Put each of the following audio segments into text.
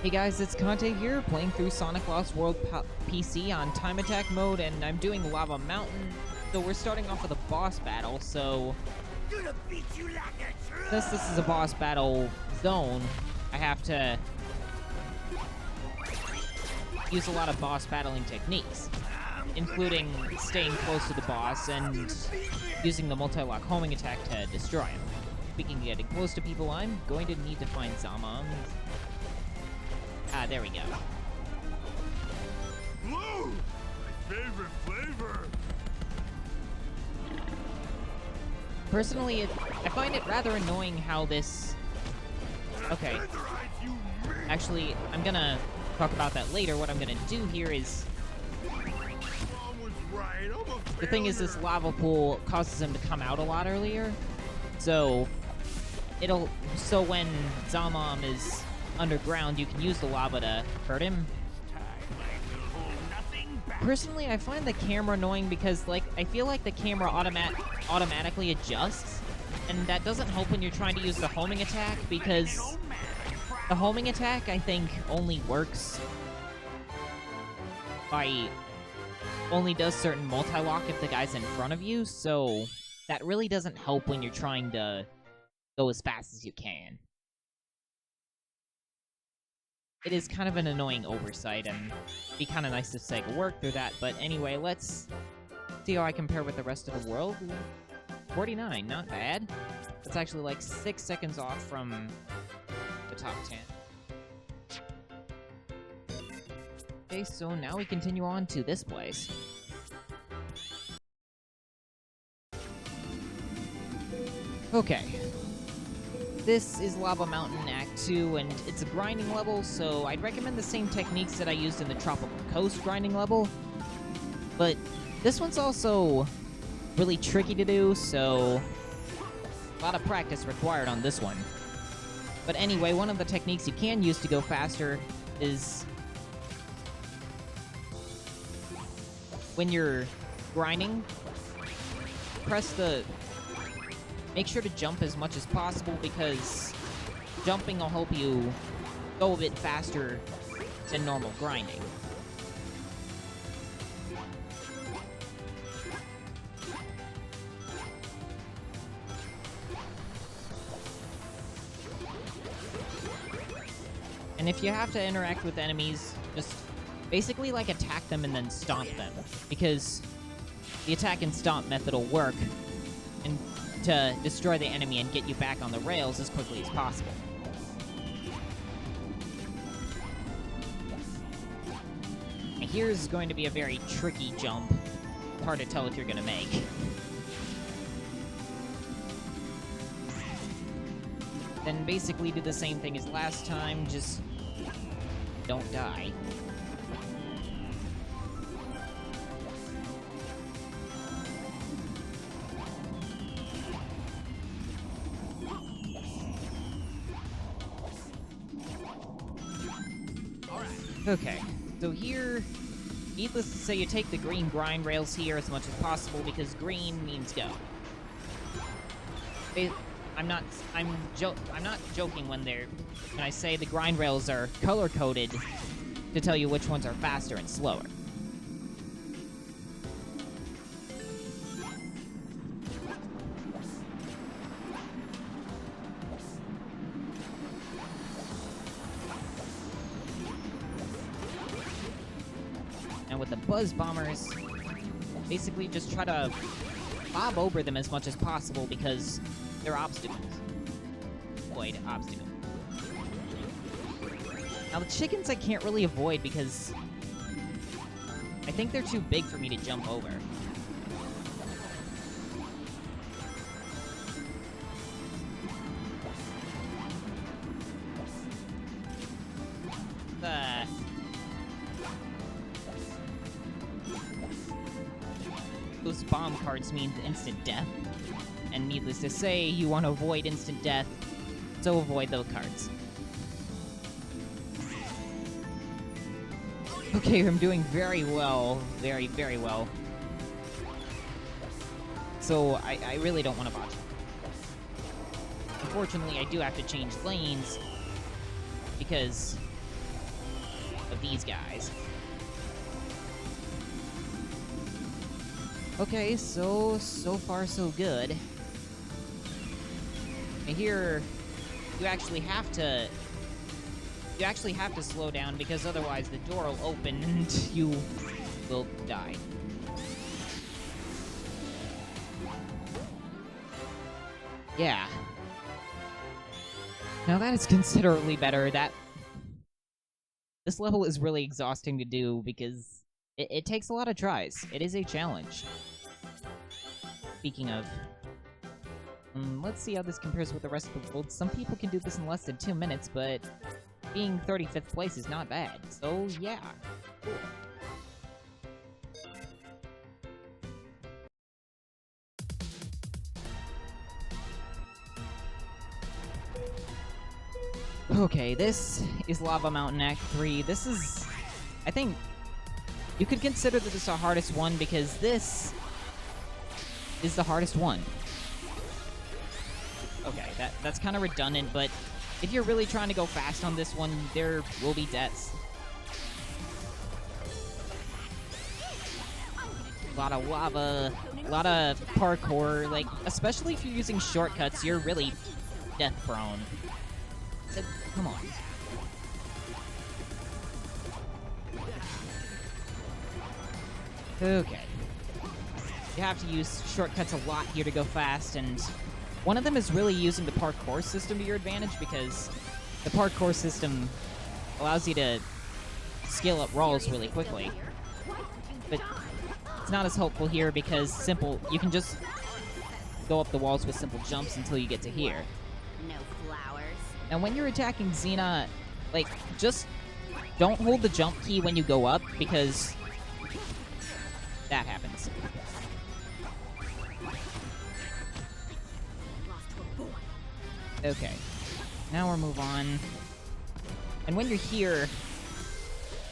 Hey guys, it's Conte here, playing through Sonic Lost World PC on time attack mode, and I'm doing Lava Mountain. So we're starting off with a boss battle, so since this is a boss battle zone, I have to use a lot of boss battling techniques, including staying close to the boss and using the multi-lock homing attack to destroy him. Speaking of getting close to people, I'm going to need to find Zama. Ah, there we go. Blue! My favorite flavor! Personally, I find it rather annoying how this... Okay. Actually, I'm gonna talk about that later. What I'm gonna do here is... The thing is, this lava pool causes him to come out a lot earlier. So, So when Zamam is underground, you can use the lava to hurt him. Personally, I find the camera annoying because, like, I feel like the camera automatically adjusts, and that doesn't help when you're trying to use the homing attack, because the homing attack, I think, only does certain multi-lock if the guy's in front of you, so that really doesn't help when you're trying to go as fast as you can. It is kind of an annoying oversight, and it'd be kind of nice if Sega worked through that. But anyway, let's see how I compare with the rest of the world. 49, not bad. That's actually like 6 seconds off from the top 10. Okay, so now we continue on to this place. Okay. This is Lava Mountain Act 2, and it's a grinding level, so I'd recommend the same techniques that I used in the Tropical Coast grinding level. But this one's also really tricky to do, so a lot of practice required on this one. But anyway, one of the techniques you can use to go faster is when you're grinding, make sure to jump as much as possible, because jumping will help you go a bit faster than normal grinding. And if you have to interact with enemies, just basically like attack them and then stomp them, because the attack and stomp method will work and to destroy the enemy and get you back on the rails as quickly as possible. And here's going to be a very tricky jump. Hard to tell if you're gonna make. Then basically do the same thing as last time, just don't die. Okay, so here, needless to say, you take the green grind rails here as much as possible, because green means go. I'm not joking when I say the grind rails are color-coded to tell you which ones are faster and slower. And with the Buzz Bombers, basically just try to bob over them as much as possible, because they're obstacles. Avoid obstacles. Now the chickens I can't really avoid because I think they're too big for me to jump over. Those bomb cards mean instant death, and needless to say, you want to avoid instant death, so avoid those cards. Okay, I'm doing very well. Very, very well. So, I really don't want to botch. Unfortunately, I do have to change lanes, because of these guys. Okay, so far so good. And here, you actually have to slow down because otherwise the door will open and you will die. Yeah. Now that is considerably better. This level is really exhausting to do because it takes a lot of tries. It is a challenge. Speaking of, let's see how this compares with the rest of the world. Some people can do this in less than 2 minutes, but being 35th place is not bad. So yeah, cool. Okay, this is Lava Mountain Act 3. This is, I think, you could consider this the hardest one because this is the hardest one. Okay, that's kind of redundant, but if you're really trying to go fast on this one, there will be deaths. A lot of lava, a lot of parkour, like, especially if you're using shortcuts, you're really death-prone. So, come on. Okay. You have to use shortcuts a lot here to go fast, and one of them is really using the parkour system to your advantage, because the parkour system allows you to scale up walls really quickly. But it's not as helpful here because you can just go up the walls with simple jumps until you get to here. No flowers. Now when you're attacking Xena, like, just don't hold the jump key when you go up, because that happens. Okay, now we'll move on. And when you're here,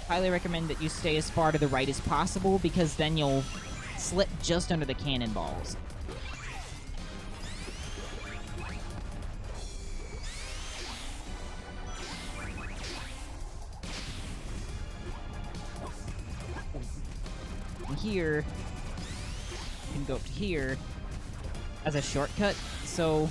highly recommend that you stay as far to the right as possible, because then you'll slip just under the cannonballs. And here, you can go up to here as a shortcut, so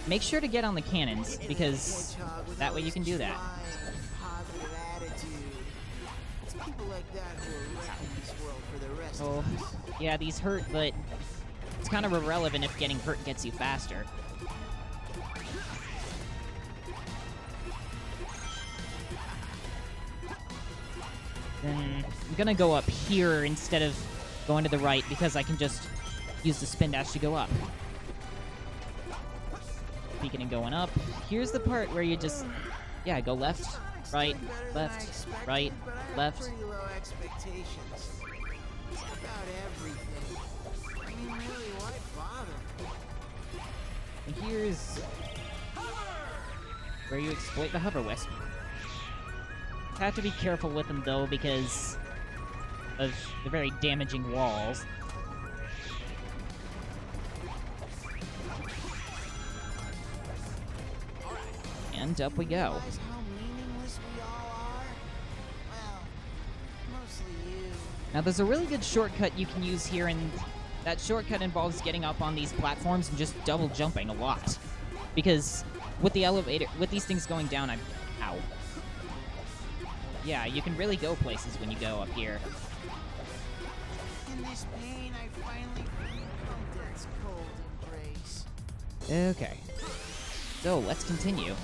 make sure to get on the cannons, because that way you can do that. Oh, yeah, these hurt, but it's kind of irrelevant if getting hurt gets you faster. Then I'm gonna go up here instead of going to the right, because I can just use the spin dash to go up. Speaking of going up, here's the part where you just, yeah, go left, right, left, right, left. And here's where you exploit the hover wisp. Have to be careful with them though, because of the very damaging walls. And up we go. Now there's a really good shortcut you can use here, and that shortcut involves getting up on these platforms and just double jumping a lot. Because with the elevator, with these things going down, ow. Yeah, you can really go places when you go up here. In this pain, I finally feel death's cold embrace. Okay. So, let's continue.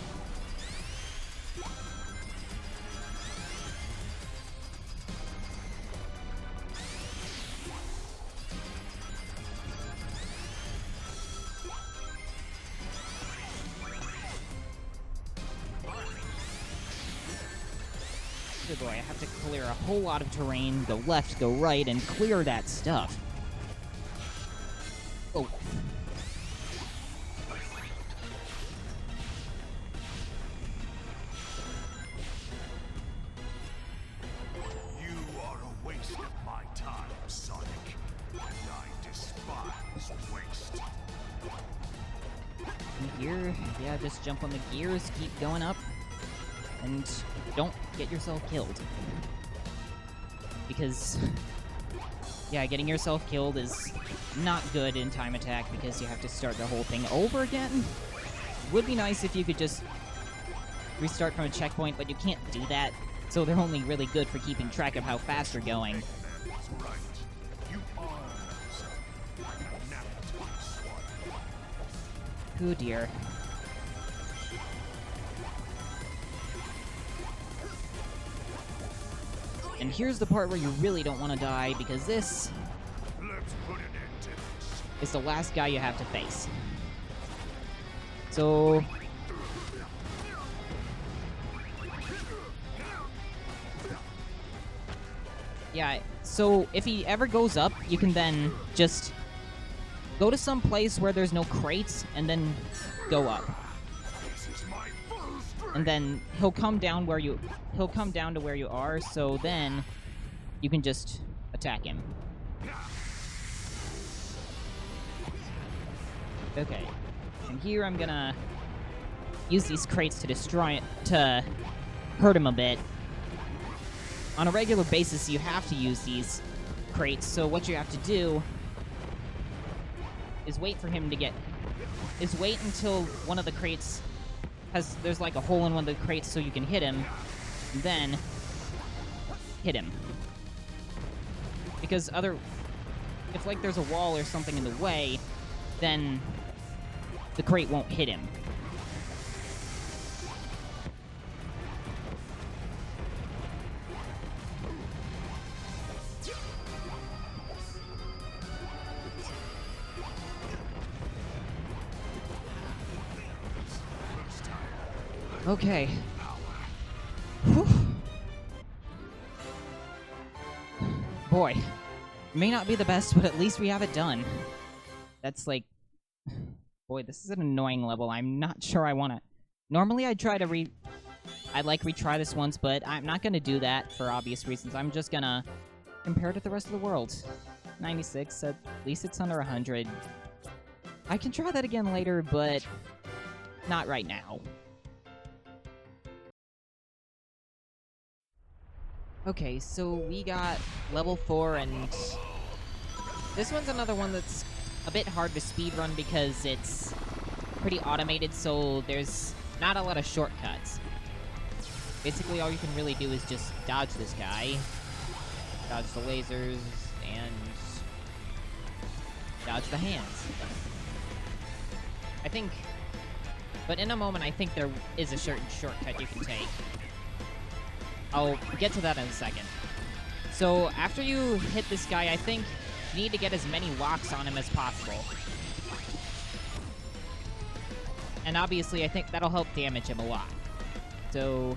Good boy, I have to clear a whole lot of terrain, go left, go right, and clear that stuff. Oh. You are a waste of my time, Sonic. And I despise waste. And here, yeah, just jump on the gears, keep going up. And don't get yourself killed. Because, yeah, getting yourself killed is not good in time attack because you have to start the whole thing over again. Would be nice if you could just restart from a checkpoint, but you can't do that, so they're only really good for keeping track of how fast you're going. That's right. You are something. Now to be swallowed. Oh dear. And here's the part where you really don't want to die, because this Let's put an end to this. is the last guy you have to face. So... yeah, so if he ever goes up, you can then just go to some place where there's no crates, and then go up. This is my first And then he'll come down to where you are, so then you can just attack him. Okay. And here I'm gonna use these crates to hurt him a bit. On a regular basis, you have to use these crates, so what you have to do is wait until one of the crates there's like a hole in one of the crates so you can hit him, and then hit him. Because if like there's a wall or something in the way, then the crate won't hit him. Okay. Whew. Boy. May not be the best, but at least we have it done. That's like... boy, this is an annoying level. I'm not sure I want to... normally I'd retry this once, but I'm not going to do that for obvious reasons. I'm just going to compare it to the rest of the world. 96, at least it's under 100. I can try that again later, but not right now. Okay, so we got level 4, and this one's another one that's a bit hard to speedrun because it's pretty automated, so there's not a lot of shortcuts. Basically, all you can really do is just dodge this guy, dodge the lasers, and dodge the hands. But in a moment, I think there is a certain shortcut you can take. I'll get to that in a second. So, after you hit this guy, I think you need to get as many locks on him as possible. And obviously, I think that'll help damage him a lot. So...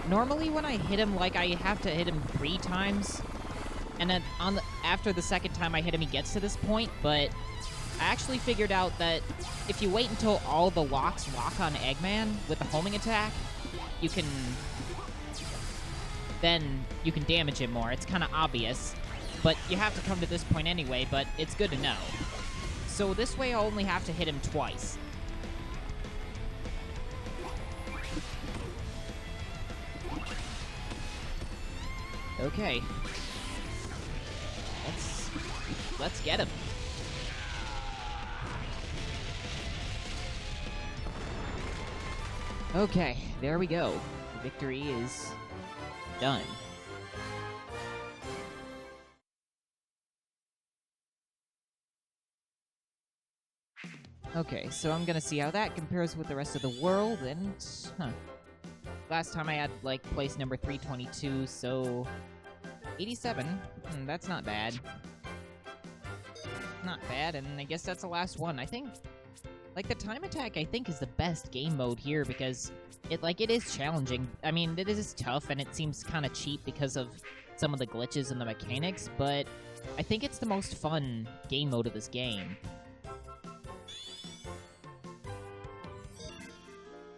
normally when I hit him, like, I have to hit him 3 times. And then after the second time I hit him, he gets to this point, but... I actually figured out that if you wait until all the locks lock on Eggman with the homing attack, then you can damage him more. It's kind of obvious, but you have to come to this point anyway, but it's good to know. So this way I'll only have to hit him twice. Okay. Let's get him. Okay, there we go. The victory is done. Okay, so I'm gonna see how that compares with the rest of the world, and... last time I had, like, place number 322, so... 87? That's not bad. Not bad, and I guess that's the last one. I think... like, the time attack, I think, is the best game mode here, because it is challenging. I mean, it is tough, and it seems kind of cheap because of some of the glitches and the mechanics, but I think it's the most fun game mode of this game.